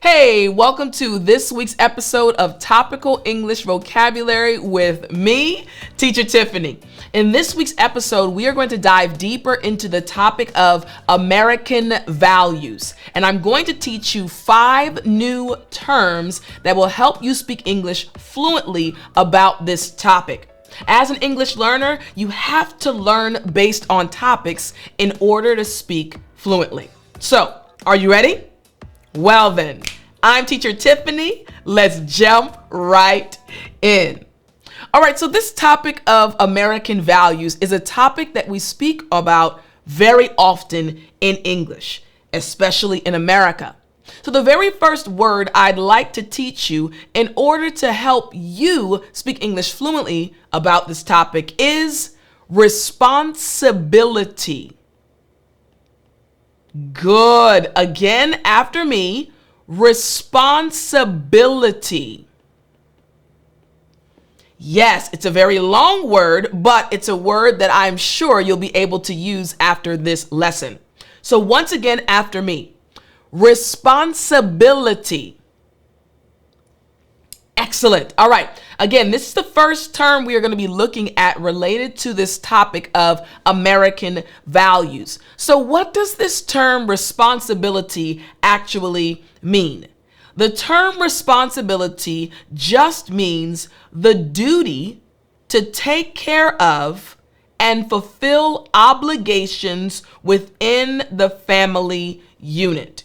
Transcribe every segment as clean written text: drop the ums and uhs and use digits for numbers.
Hey, welcome to this week's episode of Topical English Vocabulary with me, Teacher Tiffany. In this week's episode, we are going to dive deeper into the topic of American values. And I'm going to teach you 5 new terms that will help you speak English fluently about this topic. As an English learner, you have to learn based on topics in order to speak fluently. So, are you ready? Well then, I'm Teacher Tiffany. Let's jump right in. All right, so this topic of American values is a topic that we speak about very often in English, especially in America. So the very first word I'd like to teach you in order to help you speak English fluently about this topic is responsibility. Good. Again, after me, responsibility. Yes, it's a very long word, but it's a word that I'm sure you'll be able to use after this lesson. So once again, after me, responsibility. Excellent. All right. Again, this is the first term we are going to be looking at related to this topic of American values. So what does this term responsibility actually mean? The term responsibility just means the duty to take care of and fulfill obligations within the family unit.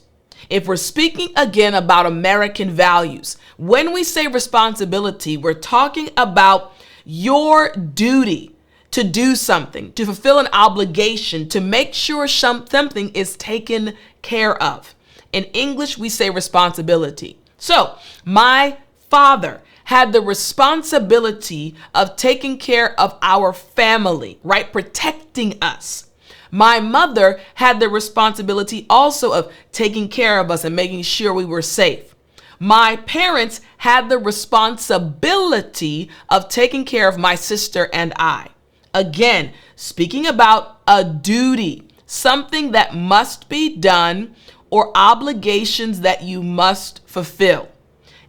If we're speaking again about American values, when we say responsibility, we're talking about your duty to do something, to fulfill an obligation, to make sure something is taken care of. In English, we say responsibility. So, my father had the responsibility of taking care of our family, right? Protecting us. My mother had the responsibility also of taking care of us and making sure we were safe. My parents had the responsibility of taking care of my sister and I. Again, speaking about a duty, something that must be done or obligations that you must fulfill.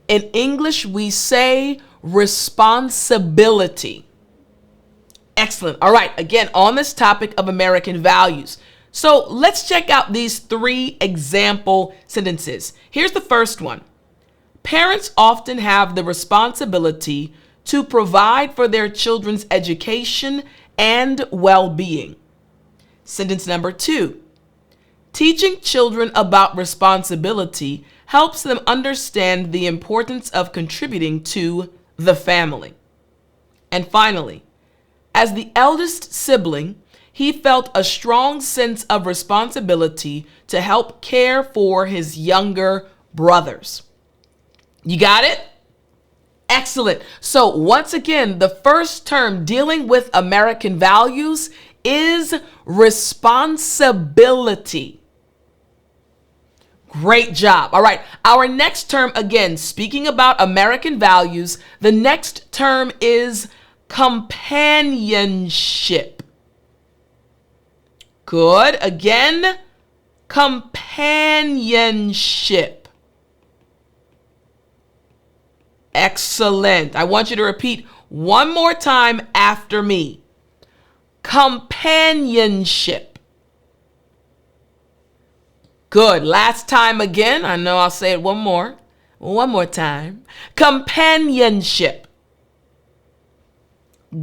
In English, we say responsibility. Excellent. All right. Again, on this topic of American values. So let's check out these 3 example sentences. Here's the first one. Parents often have the responsibility to provide for their children's education and well-being. Sentence number 2. Teaching children about responsibility helps them understand the importance of contributing to the family. And finally, as the eldest sibling, he felt a strong sense of responsibility to help care for his younger brothers. You got it? Excellent. So once again, the first term dealing with American values is responsibility. Great job. All right. Our next term, again, speaking about American values, the next term is companionship. Good. Again, companionship. Excellent. I want you to repeat one more time after me. Companionship. Good. Last time again. I know I'll say it one more time. Companionship.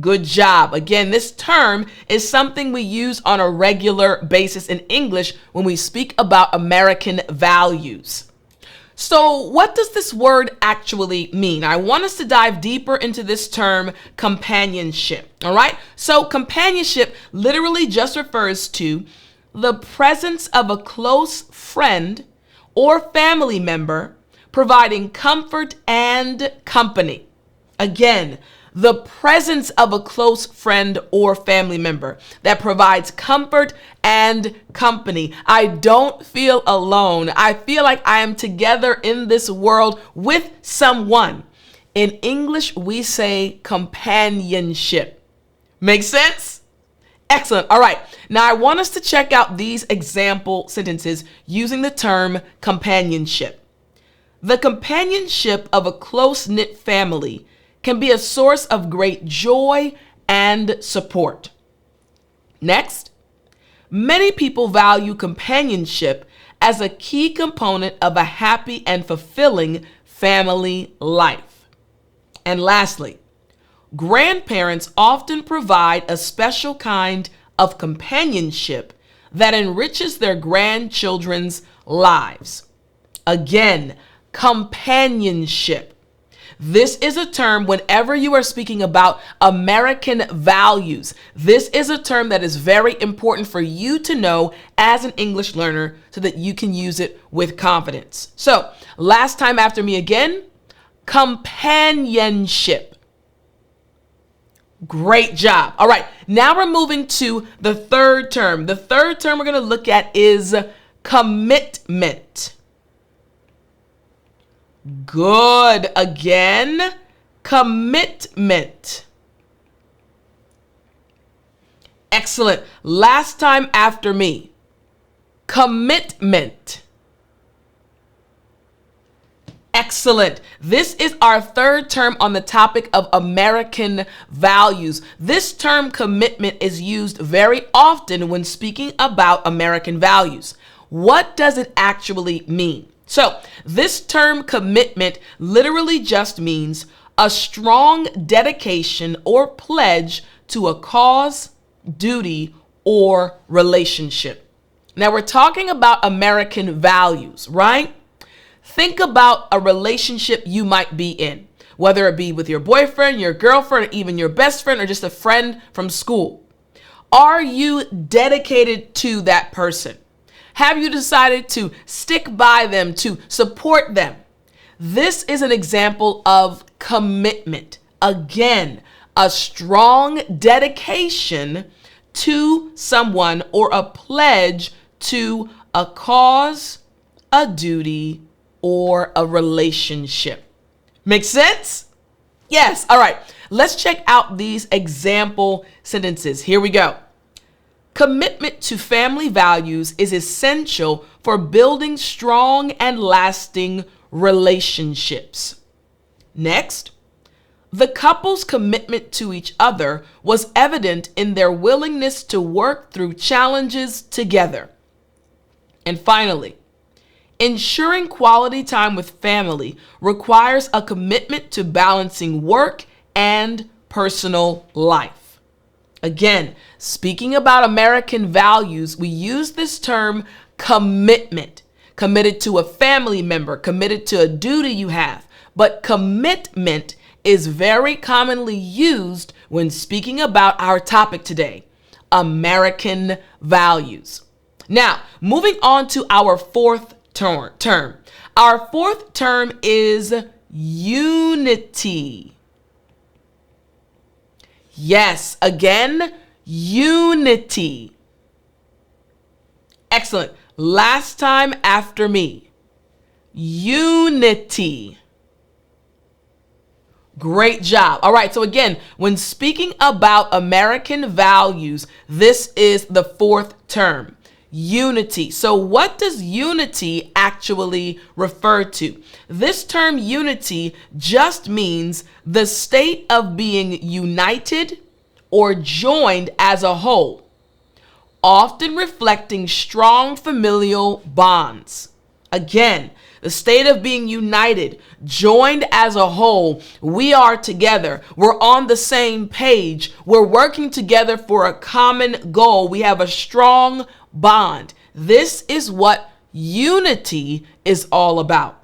Good job. Again, this term is something we use on a regular basis in English when we speak about American values. So what does this word actually mean? I want us to dive deeper into this term, companionship. All right. So companionship literally just refers to the presence of a close friend or family member providing comfort and company. Again, the presence of a close friend or family member that provides comfort and company. I don't feel alone. I feel like I am together in this world with someone. In English, we say companionship. Make sense? Excellent. All right. Now I want us to check out these example sentences using the term companionship. The companionship of a close-knit family can be a source of great joy and support. Next, many people value companionship as a key component of a happy and fulfilling family life. And lastly, grandparents often provide a special kind of companionship that enriches their grandchildren's lives. Again, companionship. This is a term whenever you are speaking about American values. This is a term that is very important for you to know as an English learner so that you can use it with confidence. So, last time after me again, companionship. Great job. All right, now we're moving to the third term. The third term we're going to look at is commitment. Good. Again, commitment. Excellent. Last time after me. Commitment. Excellent. This is our third term on the topic of American values. This term commitment is used very often when speaking about American values. What does it actually mean? So, this term commitment literally just means a strong dedication or pledge to a cause, duty, or relationship. Now, we're talking about American values, right? Think about a relationship you might be in, whether it be with your boyfriend, your girlfriend, or even your best friend, or just a friend from school. Are you dedicated to that person? Have you decided to stick by them, to support them? This is an example of commitment. Again, a strong dedication to someone or a pledge to a cause, a duty, or a relationship. Make sense? Yes. All right. Let's check out these example sentences. Here we go. Commitment to family values is essential for building strong and lasting relationships. Next, the couple's commitment to each other was evident in their willingness to work through challenges together. And finally, ensuring quality time with family requires a commitment to balancing work and personal life. Again, speaking about American values, we use this term commitment. Committed to a family member, committed to a duty you have. But commitment is very commonly used when speaking about our topic today, American values. Now, moving on to our fourth term. Our fourth term is unity. Yes, again, unity. Excellent. Last time after me. Unity. Great job. All right, so again, when speaking about American values, this is the fourth term. Unity. So what does unity actually refer to? This term unity just means the state of being united or joined as a whole, often reflecting strong familial bonds. Again, the state of being united, joined as a whole. We are together. We're on the same page. We're working together for a common goal. We have a strong bond. This is what unity is all about.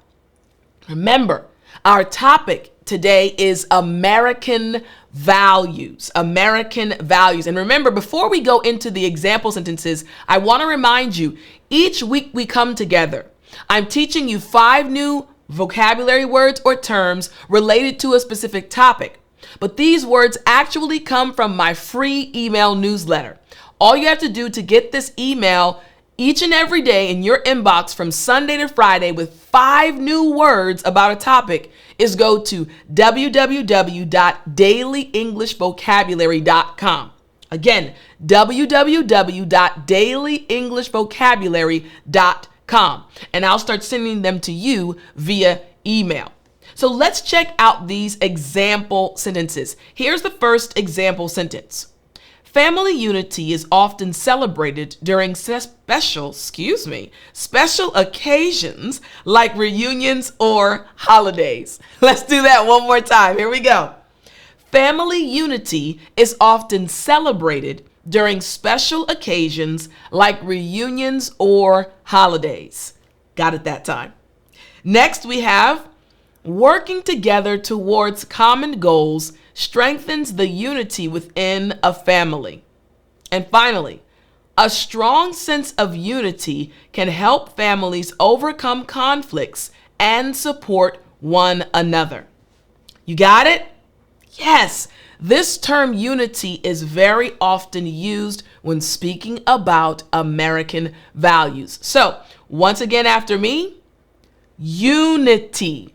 Remember, our topic today is American values. American values. And remember, before we go into the example sentences, I want to remind you, each week we come together. I'm teaching you 5 new vocabulary words or terms related to a specific topic. But these words actually come from my free email newsletter. All you have to do to get this email each and every day in your inbox from Sunday to Friday with 5 new words about a topic is go to www.dailyenglishvocabulary.com. Again, www.dailyenglishvocabulary.com. gmail.com, and I'll start sending them to you via email. So let's check out these example sentences. Here's the first example sentence. Family unity is often celebrated during special occasions like reunions or holidays. Let's do that one more time. Here we go. Family unity is often celebrated during special occasions like reunions or holidays. Got it that time. Next, we have working together towards common goals strengthens the unity within a family. And finally, a strong sense of unity can help families overcome conflicts and support one another. You got it? Yes, this term unity is very often used when speaking about American values. So, once again after me, unity.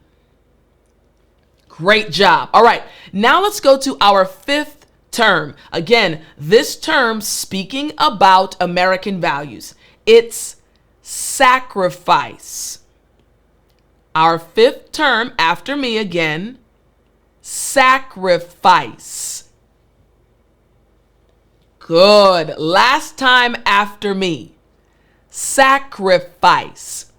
Great job. All right, now let's go to our fifth term. Again, this term speaking about American values. It's sacrifice. Our fifth term after me again, sacrifice. Good. Last time after me, sacrifice.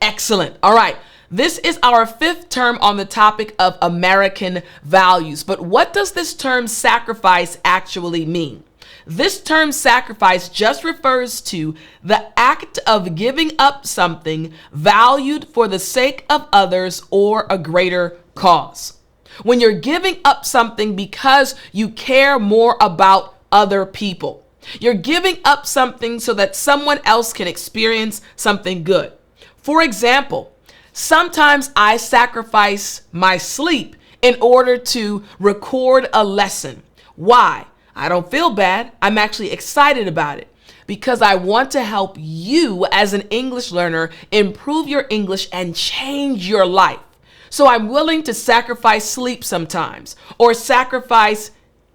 Excellent. All right. This is our fifth term on the topic of American values. But what does this term sacrifice actually mean? This term sacrifice just refers to the act of giving up something valued for the sake of others or a greater cause. When you're giving up something because you care more about other people, you're giving up something so that someone else can experience something good. For example, sometimes I sacrifice my sleep in order to record a lesson. Why? I don't feel bad. I'm actually excited about it because I want to help you as an English learner improve your English and change your life. So I'm willing to sacrifice sleep sometimes or sacrifice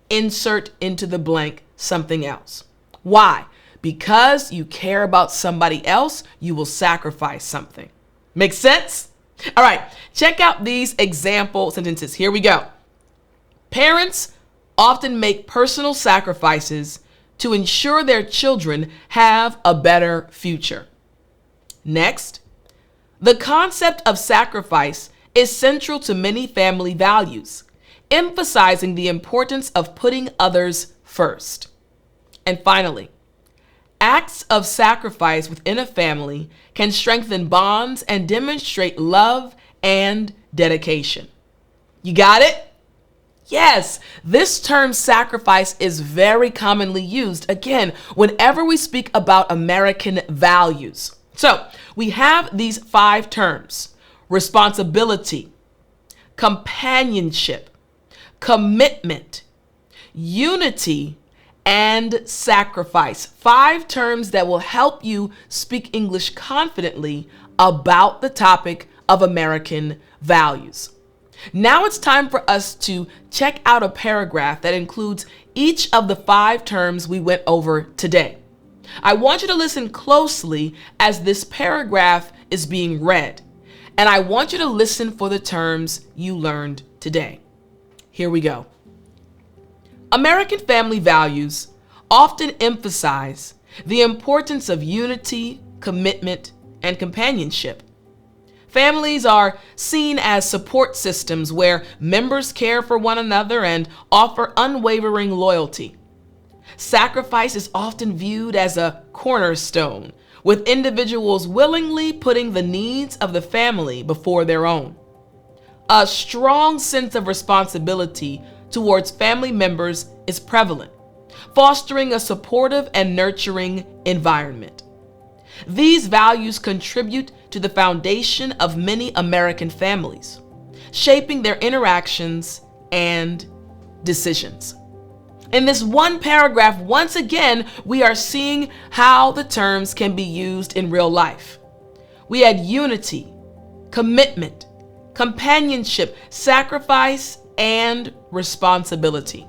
insert into the blank something else. Why? Because you care about somebody else, you will sacrifice something. Make sense? All right, check out these example sentences. Here we go. Parents often make personal sacrifices to ensure their children have a better future. Next, the concept of sacrifice is central to many family values, emphasizing the importance of putting others first. And finally, acts of sacrifice within a family can strengthen bonds and demonstrate love and dedication. You got it? Yes, this term sacrifice is very commonly used, again, whenever we speak about American values. So we have these 5 terms: responsibility, companionship, commitment, unity, and sacrifice. 5 terms that will help you speak English confidently about the topic of American values. Now it's time for us to check out a paragraph that includes each of the 5 terms we went over today. I want you to listen closely as this paragraph is being read, and I want you to listen for the terms you learned today. Here we go. American family values often emphasize the importance of unity, commitment, and companionship. Families are seen as support systems where members care for one another and offer unwavering loyalty. Sacrifice is often viewed as a cornerstone, with individuals willingly putting the needs of the family before their own. A strong sense of responsibility towards family members is prevalent, fostering a supportive and nurturing environment. These values contribute to the foundation of many American families, shaping their interactions and decisions. In this one paragraph, once again, we are seeing how the terms can be used in real life. We had unity, commitment, companionship, sacrifice, and responsibility.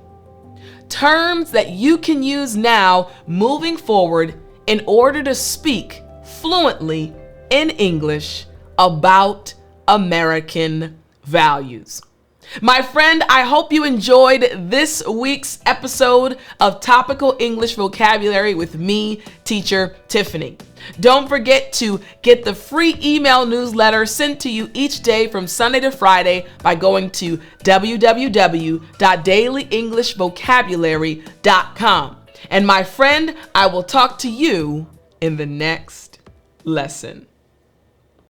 Terms that you can use now moving forward in order to speak fluently in English about American values. My friend, I hope you enjoyed this week's episode of Topical English Vocabulary with me, Teacher Tiffani. Don't forget to get the free email newsletter sent to you each day from Sunday to Friday by going to www.dailyenglishvocabulary.com. And my friend, I will talk to you in the next lesson.